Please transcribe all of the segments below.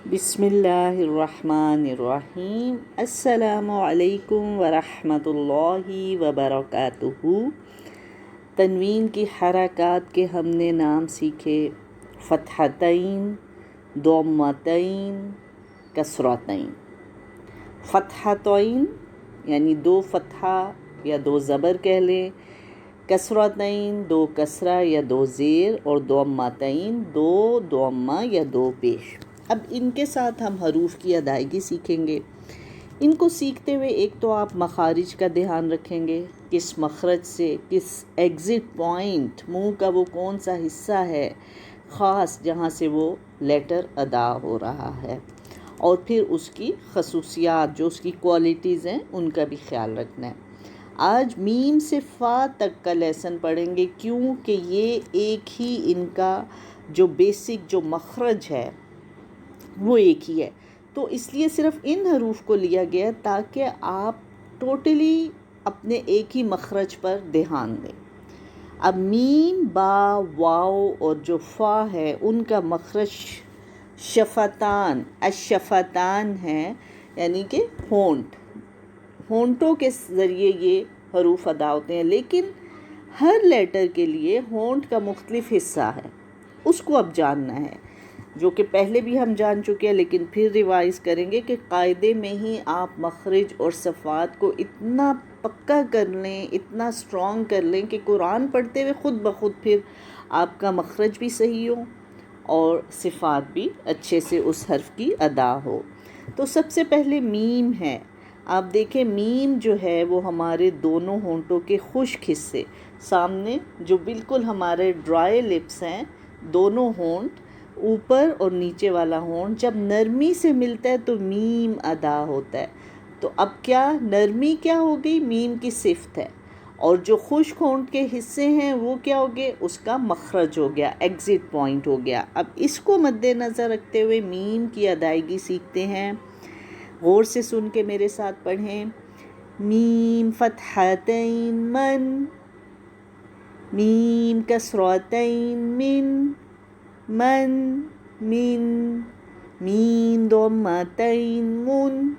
بسم اللہ الرحمن الرحیم۔ السلام علیکم ورحمۃ اللہ وبرکاتہ۔ تنوین کی حرکات کے ہم نے نام سیکھے: فتحتین، ضمتین، کسرتین۔ فتحتین یعنی دو فتحہ یا دو زبر کہہ لیں، کسرتین دو کسرہ یا دو زیر، اور ضمتین دو ضمہ یا دو پیش۔ اب ان کے ساتھ ہم حروف کی ادائیگی سیکھیں گے۔ ان کو سیکھتے ہوئے ایک تو آپ مخارج کا دھیان رکھیں گے، کس مخرج سے، کس ایگزٹ پوائنٹ، منہ کا وہ کون سا حصہ ہے خاص جہاں سے وہ لیٹر ادا ہو رہا ہے، اور پھر اس کی خصوصیات جو اس کی کوالٹیز ہیں ان کا بھی خیال رکھنا ہے۔ آج میم سے فا تک کا لیسن پڑھیں گے، کیونکہ یہ ایک ہی ان کا جو بیسک جو مخرج ہے وہ ایک ہی ہے، تو اس لیے صرف ان حروف کو لیا گیا تاکہ آپ ٹوٹلی اپنے ایک ہی مخرج پر دھیان دیں۔ اب میم، با، واو اور جو فا ہے ان کا مخرج شفتان، الشفتان ہیں، یعنی کہ ہونٹوں کے ذریعے یہ حروف ادا ہوتے ہیں، لیکن ہر لیٹر کے لیے ہونٹ کا مختلف حصہ ہے، اس کو اب جاننا ہے، جو کہ پہلے بھی ہم جان چکے ہیں، لیکن پھر ریوائز کریں گے کہ قاعدے میں ہی آپ مخرج اور صفات کو اتنا پکا کر لیں، اتنا اسٹرانگ کر لیں کہ قرآن پڑھتے ہوئے خود بخود پھر آپ کا مخرج بھی صحیح ہو اور صفات بھی اچھے سے اس حرف کی ادا ہو۔ تو سب سے پہلے میم ہے۔ آپ دیکھیں میم جو ہے وہ ہمارے دونوں ہونٹوں کے خشک حصے، سامنے جو بالکل ہمارے ڈرائی لپس ہیں، دونوں ہونٹ، اوپر اور نیچے والا ہونٹ جب نرمی سے ملتا ہے تو میم ادا ہوتا ہے۔ تو اب کیا نرمی کیا ہو گئی؟ میم کی صفت ہے، اور جو خشک ہونٹ کے حصے ہیں وہ کیا ہو گئے؟ اس کا مخرج ہو گیا، ایگزٹ پوائنٹ ہو گیا۔ اب اس کو مد نظر رکھتے ہوئے میم کی ادائیگی سیکھتے ہیں۔ غور سے سن کے میرے ساتھ پڑھیں: میم فتحتین من، میم کسرتین من، میم ضمتین من۔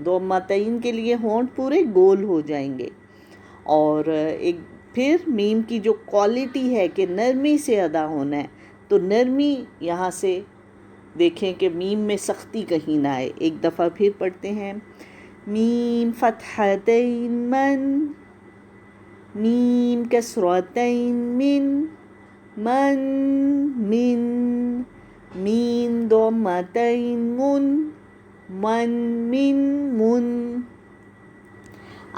ضمتین کے لیے ہونٹ پورے گول ہو جائیں گے، اور ایک پھر میم کی جو کوالٹی ہے کہ نرمی سے ادا ہونا ہے، تو نرمی یہاں سے دیکھیں کہ میم میں سختی کہیں نہ آئے۔ ایک دفعہ پھر پڑھتے ہیں: میم فتحتین من، میم کسرتین من، میم ضمتین من۔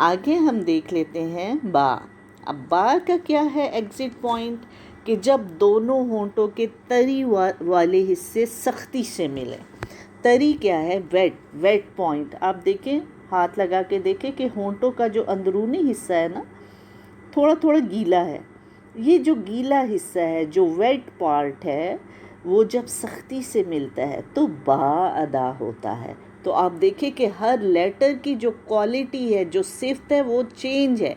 آگے ہم دیکھ لیتے ہیں با۔ اب با کا کیا ہے ایگزٹ پوائنٹ؟ کہ جب دونوں ہونٹوں کے تری والے حصے سختی سے ملیں۔ تری کیا ہے؟ Weight point. آپ دیکھیں، ہاتھ لگا کے دیکھیں کہ ہونٹوں کا جو اندرونی حصہ ہے نا، تھوڑا تھوڑا گیلا ہے۔ یہ جو گیلا حصہ ہے، جو ویٹ پارٹ ہے، وہ جب سختی سے ملتا ہے تو با ادا ہوتا ہے۔ تو آپ دیکھیں کہ ہر لیٹر کی جو کوالٹی ہے، جو صفت ہے، وہ چینج ہے،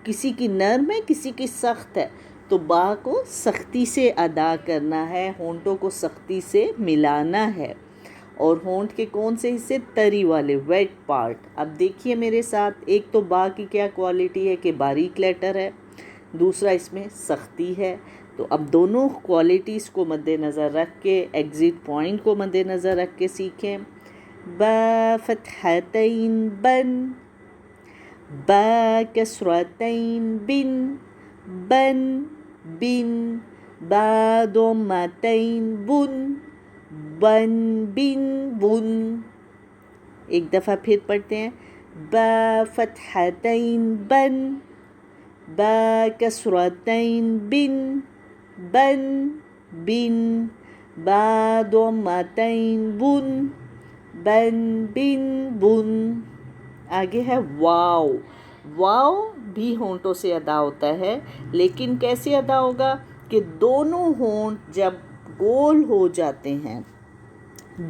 کسی کی نرم ہے، کسی کی سخت ہے۔ تو با کو سختی سے ادا کرنا ہے، ہونٹوں کو سختی سے ملانا ہے، اور ہونٹ کے کون سے حصے؟ تری والے، ویٹ پارٹ۔ اب دیکھیے میرے ساتھ، ایک تو با کی کیا کوالٹی ہے کہ باریک لیٹر ہے، دوسرا اس میں سختی ہے۔ تو اب دونوں کوالٹیز کو مد نظر رکھ کے، ایگزٹ پوائنٹ کو مد نظر رکھ کے سیکھیں۔ با فتحتین بن، با کسرتین بن، با ضمتین بن۔ ایک دفعہ پھر پڑھتے ہیں: با فتحتین بن، با کسرتین بن، با ضمتین بن۔ آگے ہے واو۔ واو بھی ہونٹوں سے ادا ہوتا ہے، لیکن کیسے ادا ہوگا؟ کہ دونوں ہونٹ جب گول ہو جاتے ہیں،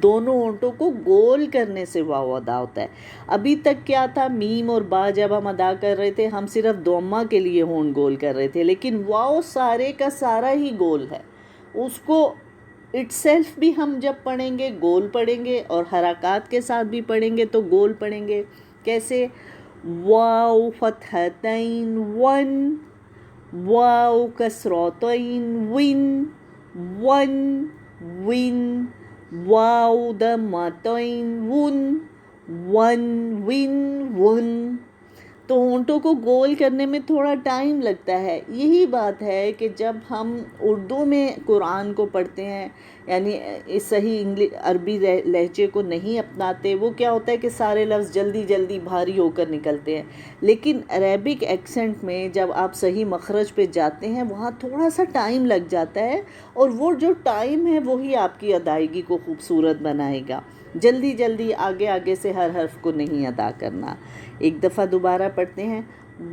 دونوں ہونٹوں کو گول کرنے سے واو ادا ہوتا ہے۔ ابھی تک کیا تھا؟ میم اور با جب ہم ادا کر رہے تھے، ہم صرف ضمہ کے لیے ہونٹ گول کر رہے تھے، لیکن واو سارے کا سارا ہی گول ہے، اس کو اٹ سیلف بھی ہم جب پڑھیں گے گول پڑھیں گے، اور حرکات کے ساتھ بھی پڑھیں گے تو گول پڑھیں گے. کیسے؟ واو فتحتین ون، واو کسرتین ون، ون ون، واو ضمتین ون، ون ون ون. تو ہونٹوں کو گول کرنے میں تھوڑا ٹائم لگتا ہے. یہی بات ہے کہ جب ہم اردو میں قرآن کو پڑھتے ہیں، یعنی اس صحیح عربی لہجے کو نہیں اپناتے، وہ کیا ہوتا ہے کہ سارے لفظ جلدی جلدی بھاری ہو کر نکلتے ہیں. لیکن عربک ایکسنٹ میں جب آپ صحیح مخرج پہ جاتے ہیں وہاں تھوڑا سا ٹائم لگ جاتا ہے، اور وہ جو ٹائم ہے وہی آپ کی ادائیگی کو خوبصورت بنائے گا. جلدی جلدی آگے آگے سے ہر حرف کو نہیں ادا کرنا. ایک دفعہ دوبارہ پڑھتے ہیں.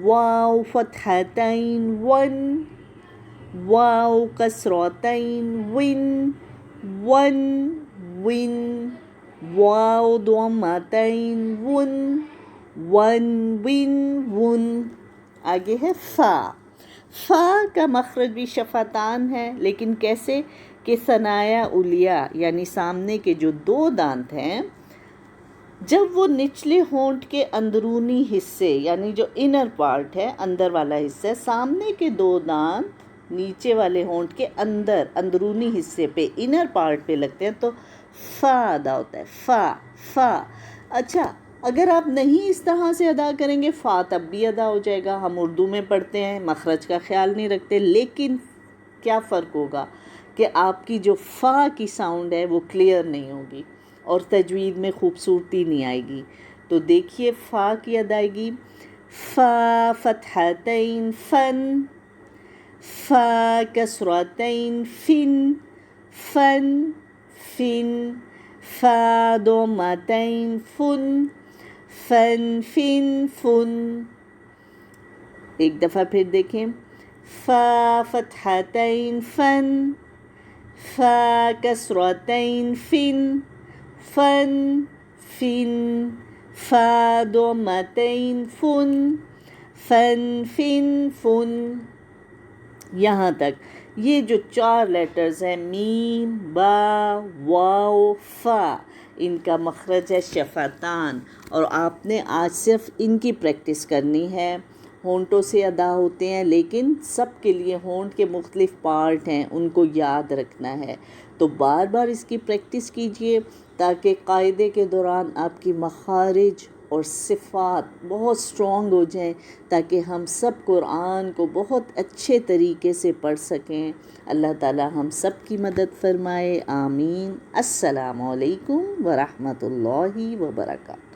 واو فتحتین ون، واو کسرتین ون، ون ون، واو ضمتین ون، ون ون ون. آگے ہے فا. فا کا مخرج بھی شفتان ہے، لیکن کیسے کہ ثنایا علیا یعنی سامنے کے جو 2 دانت ہیں، جب وہ نچلے ہونٹ کے اندرونی حصے یعنی جو انر پارٹ ہے، اندر والا حصہ ہے، سامنے کے 2 دانت نیچے والے ہونٹ کے اندرونی حصے پہ، انر پارٹ پہ لگتے ہیں تو فا ادا ہوتا ہے. فا فا. اچھا، اگر آپ نہیں اس طرح سے ادا کریں گے فا تب بھی ادا ہو جائے گا. ہم اردو میں پڑھتے ہیں، مخرج کا خیال نہیں رکھتے، لیکن کیا فرق ہوگا کہ آپ کی جو فا کی ساؤنڈ ہے وہ کلیئر نہیں ہوگی اور تجوید میں خوبصورتی نہیں آئے گی. تو دیکھیے فا کی ادائیگی. فا فتحتین فن، فا کسرتین فن، فن فن، فا ضمتین فن، فن فن فن. ایک دفعہ پھر دیکھیں. فا فتحتین فن، فا کسرتین فن، فن فن، فا ضمتین فن، فن فن فن. یہاں تک یہ جو 4 لیٹرز ہیں میم، با، واو، فا، ان کا مخرج ہے شفتان، اور آپ نے آج صرف ان کی پریکٹس کرنی ہے. ہونٹوں سے ادا ہوتے ہیں، لیکن سب کے لیے ہونٹ کے مختلف پارٹ ہیں، ان کو یاد رکھنا ہے. تو بار بار اس کی پریکٹس کیجئے تاکہ قاعدے کے دوران آپ کی مخارج اور صفات بہت سٹرونگ ہو جائیں، تاکہ ہم سب قرآن کو بہت اچھے طریقے سے پڑھ سکیں. اللہ تعالی ہم سب کی مدد فرمائے. آمین. السلام علیکم ورحمۃ اللہ وبرکاتہ.